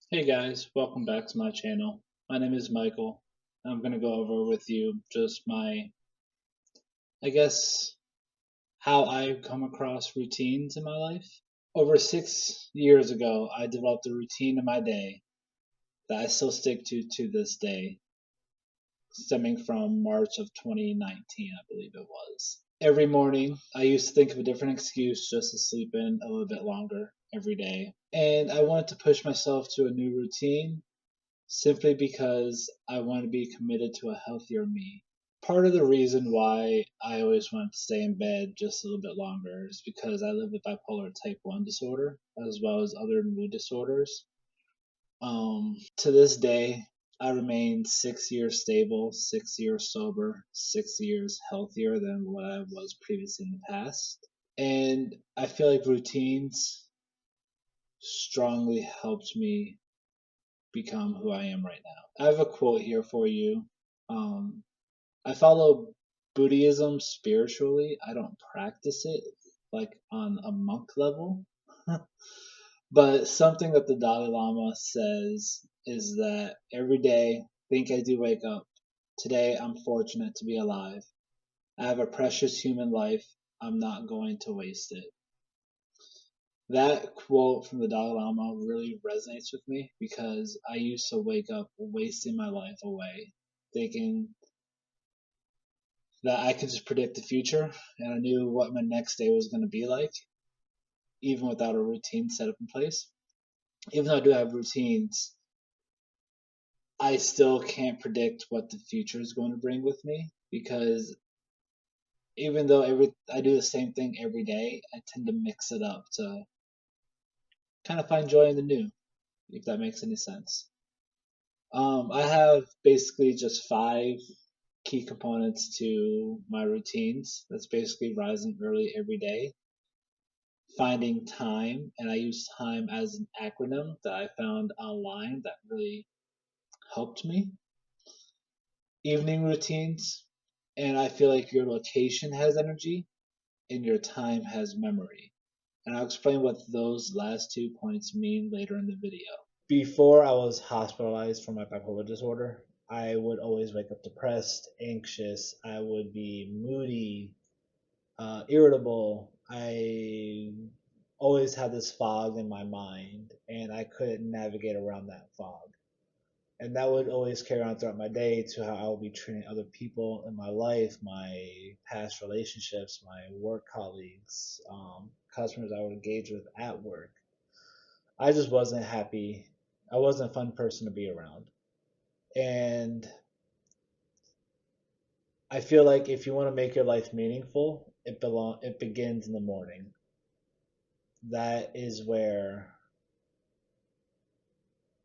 Hey guys, welcome back to my channel. My name is Michael. I'm going to go over with you just I guess, how I've come across routines in my life. Over 6 years ago, I developed a routine in my day that I still stick to this day, stemming from March of 2019, I believe it was. Every morning, I used to think of a different excuse just to sleep in a little bit longer every day. And I wanted to push myself to a new routine simply because I want to be committed to a healthier me. Part of the reason why I always want to stay in bed just a little bit longer is because I live with bipolar type 1 disorder as well as other mood disorders. To this day, I remain 6 years stable, 6 years sober, 6 years healthier than what I was previously in the past. And I feel like routines strongly helped me become who I am right now. I have a quote here for you. Um, I follow Buddhism spiritually. I don't practice it like on a monk level. But something that the Dalai Lama says is that every day, think I do wake up. Today, I'm fortunate to be alive. I have a precious human life. I'm not going to waste it. That quote from the Dalai Lama really resonates with me because I used to wake up wasting my life away, thinking that I could just predict the future and I knew what my next day was going to be like, even without a routine set up in place. Even though I do have routines, I still can't predict what the future is going to bring with me because even though I do the same thing every day, I tend to mix it up to kind of find joy in the new, if that makes any sense. I have basically just five key components to my routines. That's basically rising early every day, finding time, and I use time as an acronym that I found online that really helped me. Evening routines, and I feel like your location has energy and your time has memory. And I'll explain what those last 2 points mean later in the video. Before I was hospitalized for my bipolar disorder, I would always wake up depressed, anxious. I would be moody, irritable. I always had this fog in my mind, and I couldn't navigate around that fog. And that would always carry on throughout my day to how I would be treating other people in my life, my past relationships, my work colleagues, customers I would engage with at work. I just wasn't happy. I wasn't a fun person to be around. And I feel like if you want to make your life meaningful, it begins in the morning. That is where,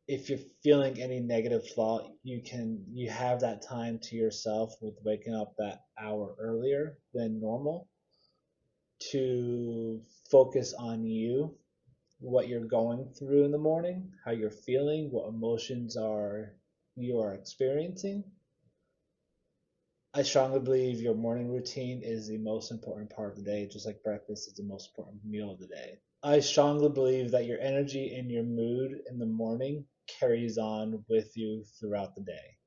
if you're feeling any negative thought, you have that time to yourself with waking up that hour earlier than normal to focus on you, what you're going through in the morning, how you're feeling, what emotions are you are experiencing. I strongly believe your morning routine is the most important part of the day, just like breakfast is the most important meal of the day. I strongly believe that your energy and your mood in the morning carries on with you throughout the day.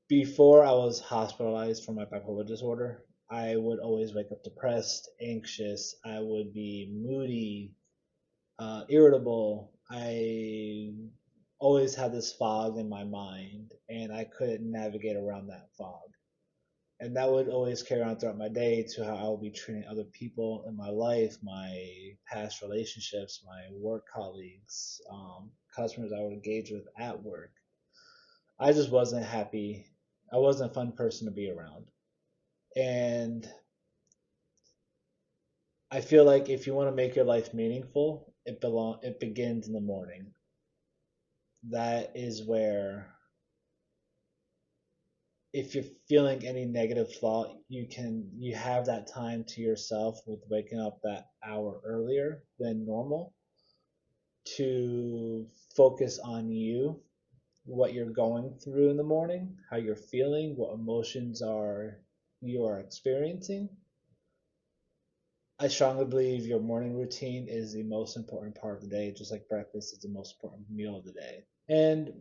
Before I was hospitalized for my bipolar disorder, I would always wake up depressed, anxious. I would be moody, irritable. I always had this fog in my mind, and I couldn't navigate around that fog. And that would always carry on throughout my day to how I would be treating other people in my life, my past relationships, my work colleagues, customers I would engage with at work. I just wasn't happy. I wasn't a fun person to be around. And I feel like if you want to make your life meaningful, it begins in the morning. That is where, if you're feeling any negative thought, you have that time to yourself with waking up that hour earlier than normal to focus on you, what you're going through in the morning, how you're feeling, what emotions are you are experiencing. I strongly believe your morning routine is the most important part of the day, just like breakfast is the most important meal of the day. And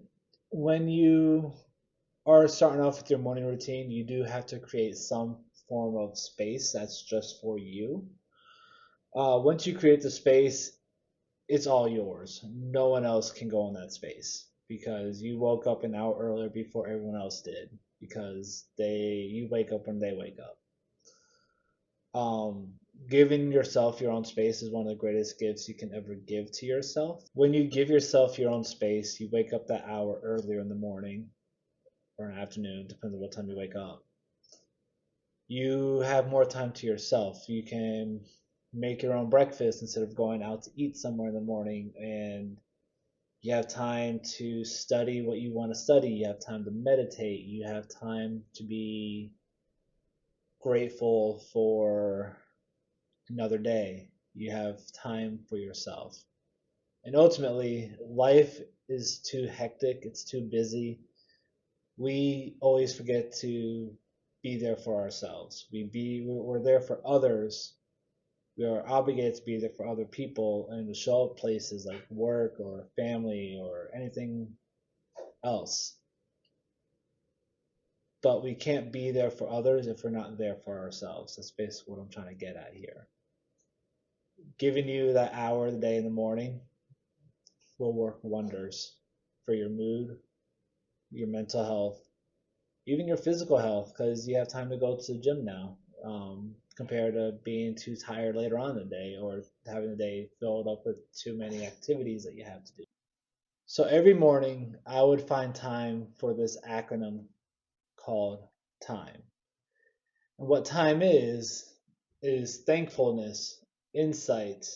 when you are starting off with your morning routine, you do have to create some form of space that's just for you. Once you create the space, it's all yours. No one else can go in that space because you woke up an hour earlier before everyone else did because you wake up when they wake up. Um, Giving yourself your own space is one of the greatest gifts you can ever give to yourself. When you give yourself your own space, you wake up that hour earlier in the morning or in the afternoon, depends on what time you wake up. You have more time to yourself. You can make your own breakfast instead of going out to eat somewhere in the morning, and you have time to study what you want to study. You have time to meditate. You have time to be grateful for another day. You have time for yourself. And ultimately, life is too hectic, it's too busy. We always forget to be there for ourselves. We're there for others. We are obligated to be there for other people and to show up places like work or family or anything else. But we can't be there for others if we're not there for ourselves. That's basically what I'm trying to get at here. Giving you that hour of the day in the morning will work wonders for your mood, your mental health, even your physical health, because you have time to go to the gym now, compared to being too tired later on in the day or having the day filled up with too many activities that you have to do. So every morning, I would find time for this acronym called TIME. And what time is thankfulness, insight,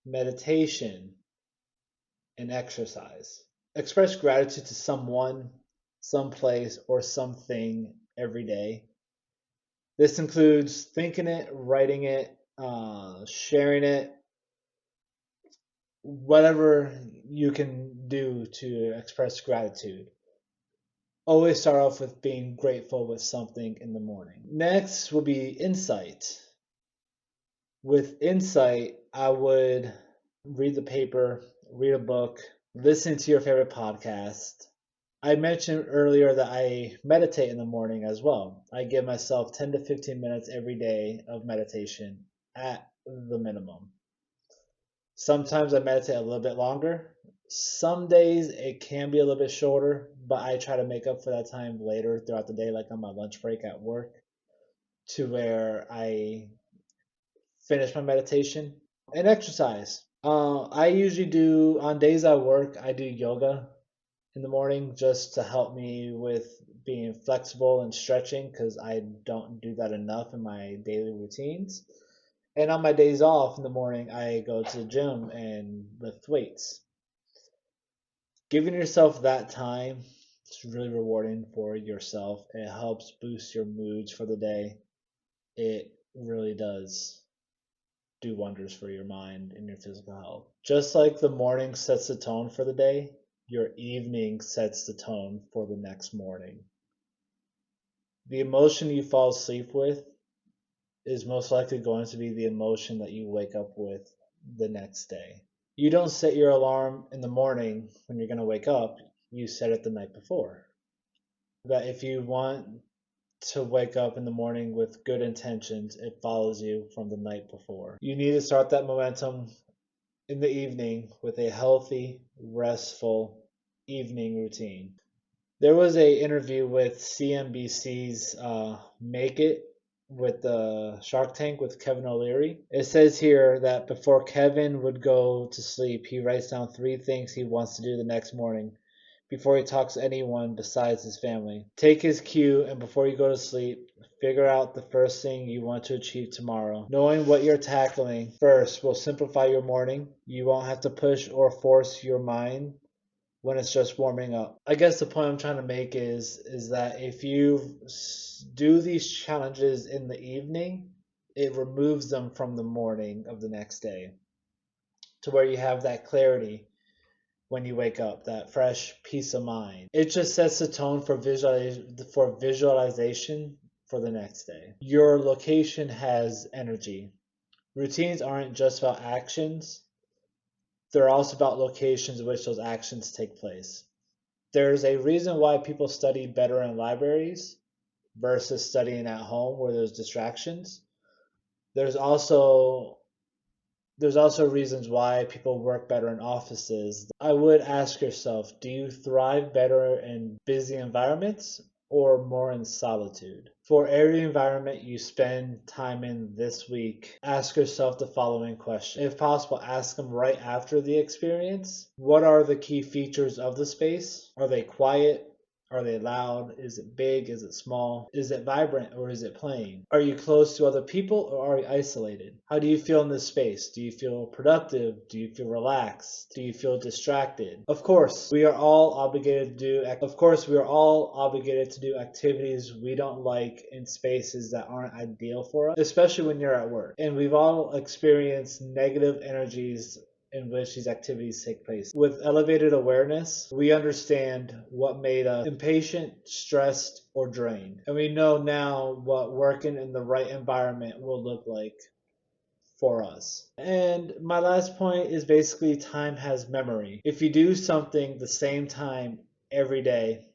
meditation, and exercise. Express gratitude to someone, someplace, or something every day. This includes thinking it, writing it, sharing it, whatever you can do to express gratitude. Always start off with being grateful with something in the morning. Next will be insight. With insight, I would read the paper, read a book, listen to your favorite podcast. I mentioned earlier that I meditate in the morning as well. I give myself 10 to 15 minutes every day of meditation at the minimum. Sometimes I meditate a little bit longer. Some days it can be a little bit shorter, but I try to make up for that time later throughout the day, like on my lunch break at work, to where I finish my meditation. And exercise. I usually do, on days I work, I do yoga in the morning just to help me with being flexible and stretching because I don't do that enough in my daily routines. And on my days off in the morning, I go to the gym and lift weights. Giving yourself that time is really rewarding for yourself. It helps boost your moods for the day. It really does do wonders for your mind and your physical health. Just like the morning sets the tone for the day, your evening sets the tone for the next morning. The emotion you fall asleep with is most likely going to be the emotion that you wake up with the next day. You don't set your alarm in the morning when you're going to wake up, you set it the night before. That if you want to wake up in the morning with good intentions, it follows you from the night before. You need to start that momentum in the evening with a healthy, restful evening routine. There was a interview with CNBC's Make It with the Shark Tank with Kevin O'Leary. It says here that before Kevin would go to sleep, he writes down 3 things he wants to do the next morning before he talks to anyone besides his family. Take his cue, and before you go to sleep, figure out the first thing you want to achieve tomorrow. Knowing what you're tackling first will simplify your morning. You won't have to push or force your mind when it's just warming up. I guess the point I'm trying to make is that if you do these challenges in the evening, it removes them from the morning of the next day to where you have that clarity when you wake up, that fresh peace of mind. It just sets the tone for visualization for the next day. Your location has energy. Routines aren't just about actions, they're also about locations in which those actions take place. There's a reason why people study better in libraries versus studying at home where there's distractions. There's also there's also reasons why people work better in offices. I would ask yourself, do you thrive better in busy environments or more in solitude? For every environment you spend time in this week, ask yourself the following question. If possible, ask them right after the experience. What are the key features of the space? Are they quiet? Are they loud? Is it big? Is it small? Is it vibrant or is it plain? Are you close to other people or are you isolated? How do you feel in this space? Do you feel productive? Do you feel relaxed? Do you feel distracted? Of course, we are all obligated to do activities we don't like in spaces that aren't ideal for us, especially when you're at work. And we've all experienced negative energies in which these activities take place. With elevated awareness, we understand what made us impatient, stressed, or drained. And we know now what working in the right environment will look like for us. And my last point is basically time has memory. If you do something the same time every day,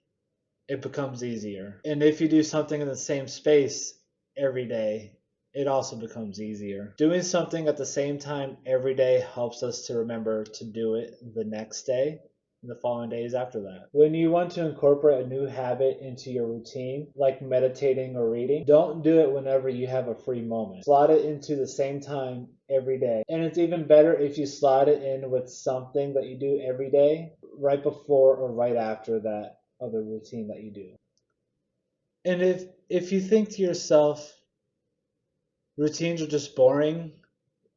it becomes easier. And if you do something in the same space every day, it also becomes easier. Doing something at the same time every day helps us to remember to do it the next day and the following days after that. When you want to incorporate a new habit into your routine, like meditating or reading, don't do it whenever you have a free moment. Slot it into the same time every day. And it's even better if you slot it in with something that you do every day, right before or right after that other routine that you do. And if you think to yourself, routines are just boring,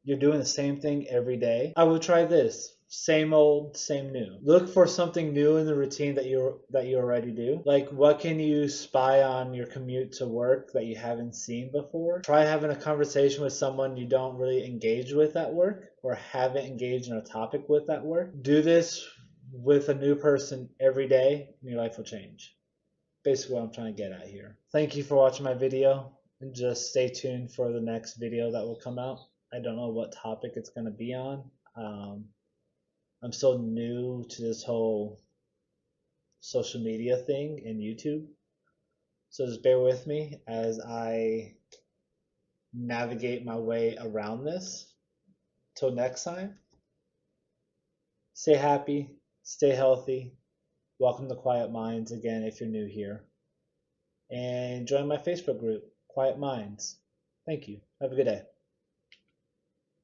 you're doing the same thing every day, I would try this. Same old, same new. Look for something new in the routine that you already do. Like, what can you spy on your commute to work that you haven't seen before? Try having a conversation with someone you don't really engage with at work or haven't engaged in a topic with at work. Do this with a new person every day and your life will change. Basically what I'm trying to get at here. Thank you for watching my video, and just stay tuned for the next video that will come out. I don't know what topic it's going to be on. I'm still new to this whole social media thing in YouTube, so just bear with me as I navigate my way around this. Till next time, stay happy, stay healthy. Welcome to Quiet Minds again if you're new here. And join my Facebook group, Quiet Minds. Thank you. Have a good day.